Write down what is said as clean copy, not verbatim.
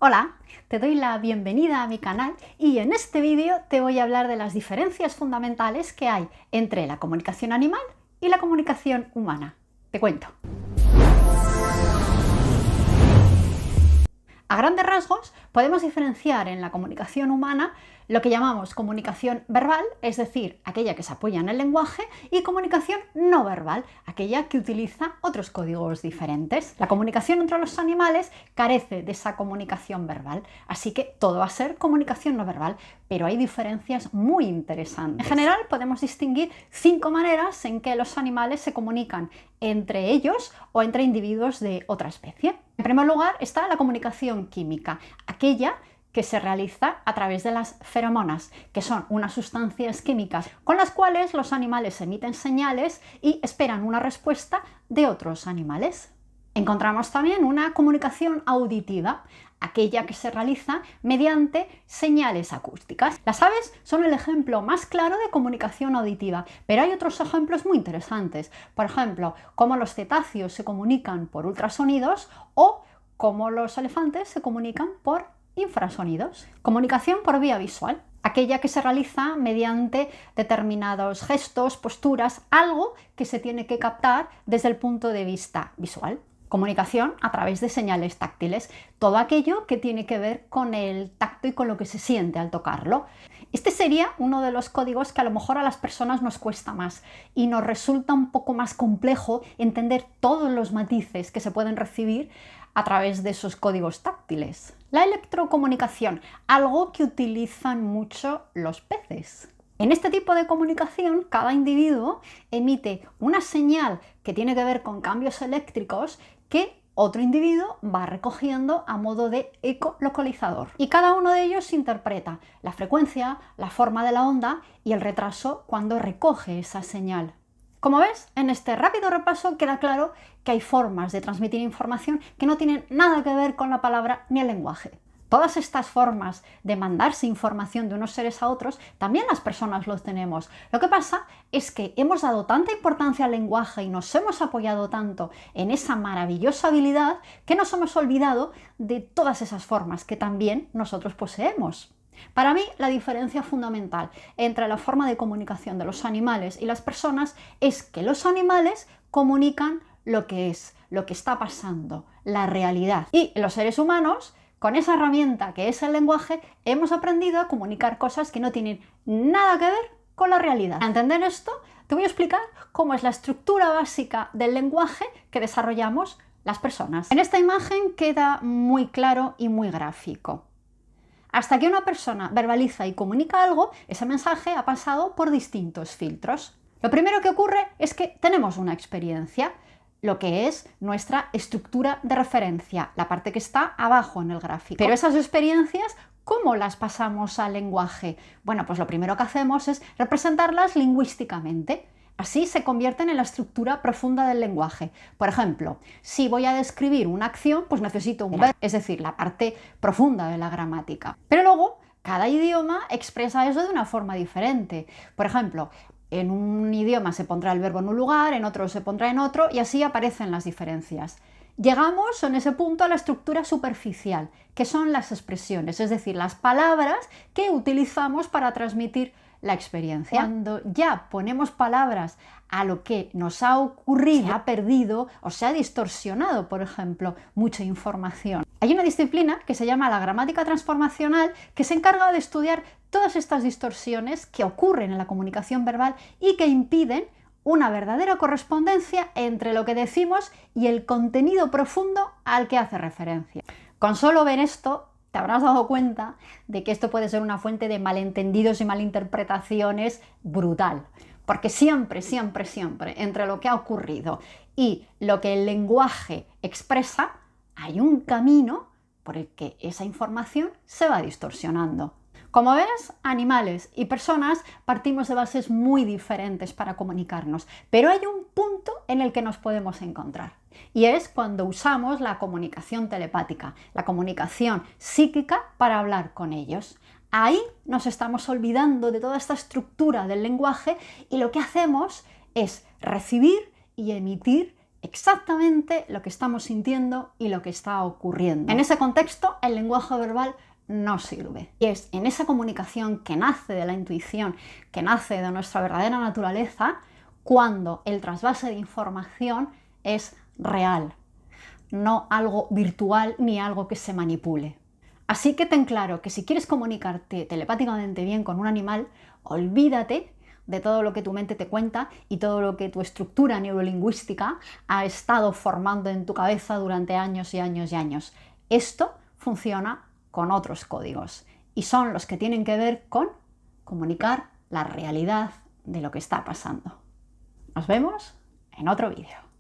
Hola, te doy la bienvenida a mi canal y en este vídeo te voy a hablar de las diferencias fundamentales que hay entre la comunicación animal y la comunicación humana. Te cuento. A grandes rasgos, podemos diferenciar en la comunicación humana lo que llamamos comunicación verbal, es decir, aquella que se apoya en el lenguaje, y comunicación no verbal, aquella que utiliza otros códigos diferentes. La comunicación entre los animales carece de esa comunicación verbal, así que todo va a ser comunicación no verbal, pero hay diferencias muy interesantes. En general, podemos distinguir 5 maneras en que los animales se comunican entre ellos o entre individuos de otra especie. En primer lugar está la comunicación química, aquella que se realiza a través de las feromonas, que son unas sustancias químicas con las cuales los animales emiten señales y esperan una respuesta de otros animales. Encontramos también una comunicación auditiva, aquella que se realiza mediante señales acústicas. Las aves son el ejemplo más claro de comunicación auditiva, pero hay otros ejemplos muy interesantes. Por ejemplo, cómo los cetáceos se comunican por ultrasonidos o cómo los elefantes se comunican por infrasonidos. Comunicación por vía visual, aquella que se realiza mediante determinados gestos, posturas, algo que se tiene que captar desde el punto de vista visual. Comunicación a través de señales táctiles, todo aquello que tiene que ver con el tacto y con lo que se siente al tocarlo. Este sería uno de los códigos que a lo mejor a las personas nos cuesta más y nos resulta un poco más complejo entender todos los matices que se pueden recibir a través de esos códigos táctiles. La electrocomunicación, algo que utilizan mucho los peces. En este tipo de comunicación, cada individuo emite una señal que tiene que ver con cambios eléctricos que otro individuo va recogiendo a modo de ecolocalizador. Y cada uno de ellos interpreta la frecuencia, la forma de la onda y el retraso cuando recoge esa señal. Como ves, en este rápido repaso queda claro que hay formas de transmitir información que no tienen nada que ver con la palabra ni el lenguaje. Todas estas formas de mandarse información de unos seres a otros, también las personas los tenemos. Lo que pasa es que hemos dado tanta importancia al lenguaje y nos hemos apoyado tanto en esa maravillosa habilidad que nos hemos olvidado de todas esas formas que también nosotros poseemos. Para mí, la diferencia fundamental entre la forma de comunicación de los animales y las personas es que los animales comunican lo que es, lo que está pasando, la realidad. Y los seres humanos, con esa herramienta que es el lenguaje, hemos aprendido a comunicar cosas que no tienen nada que ver con la realidad. Para entender esto, te voy a explicar cómo es la estructura básica del lenguaje que desarrollamos las personas. En esta imagen queda muy claro y muy gráfico. Hasta que una persona verbaliza y comunica algo, ese mensaje ha pasado por distintos filtros. Lo primero que ocurre es que tenemos una experiencia, lo que es nuestra estructura de referencia, la parte que está abajo en el gráfico. Pero esas experiencias, ¿cómo las pasamos al lenguaje? Bueno, pues lo primero que hacemos es representarlas lingüísticamente. Así se convierten en la estructura profunda del lenguaje. Por ejemplo, si voy a describir una acción, pues necesito un verbo, es decir, la parte profunda de la gramática. Pero luego, cada idioma expresa eso de una forma diferente. Por ejemplo, en un idioma se pondrá el verbo en un lugar, en otro se pondrá en otro, y así aparecen las diferencias. Llegamos en ese punto a la estructura superficial, que son las expresiones, es decir, las palabras que utilizamos para transmitir la experiencia. Cuando ya ponemos palabras a lo que nos ha ocurrido, se ha perdido o se ha distorsionado, por ejemplo, mucha información. Hay una disciplina que se llama la gramática transformacional que se encarga de estudiar todas estas distorsiones que ocurren en la comunicación verbal y que impiden una verdadera correspondencia entre lo que decimos y el contenido profundo al que hace referencia. Con solo ver esto, te habrás dado cuenta de que esto puede ser una fuente de malentendidos y malinterpretaciones brutal. Porque siempre, siempre, siempre, entre lo que ha ocurrido y lo que el lenguaje expresa, hay un camino por el que esa información se va distorsionando. Como ves, animales y personas partimos de bases muy diferentes para comunicarnos, pero hay un punto en el que nos podemos encontrar. Y es cuando usamos la comunicación telepática, la comunicación psíquica para hablar con ellos. Ahí nos estamos olvidando de toda esta estructura del lenguaje y lo que hacemos es recibir y emitir exactamente lo que estamos sintiendo y lo que está ocurriendo. En ese contexto, el lenguaje verbal no sirve. Y es en esa comunicación que nace de la intuición, que nace de nuestra verdadera naturaleza, cuando el trasvase de información es real, no algo virtual ni algo que se manipule. Así que ten claro que si quieres comunicarte telepáticamente bien con un animal, olvídate de todo lo que tu mente te cuenta y todo lo que tu estructura neurolingüística ha estado formando en tu cabeza durante años y años y años. Esto funciona con otros códigos y son los que tienen que ver con comunicar la realidad de lo que está pasando. Nos vemos en otro vídeo.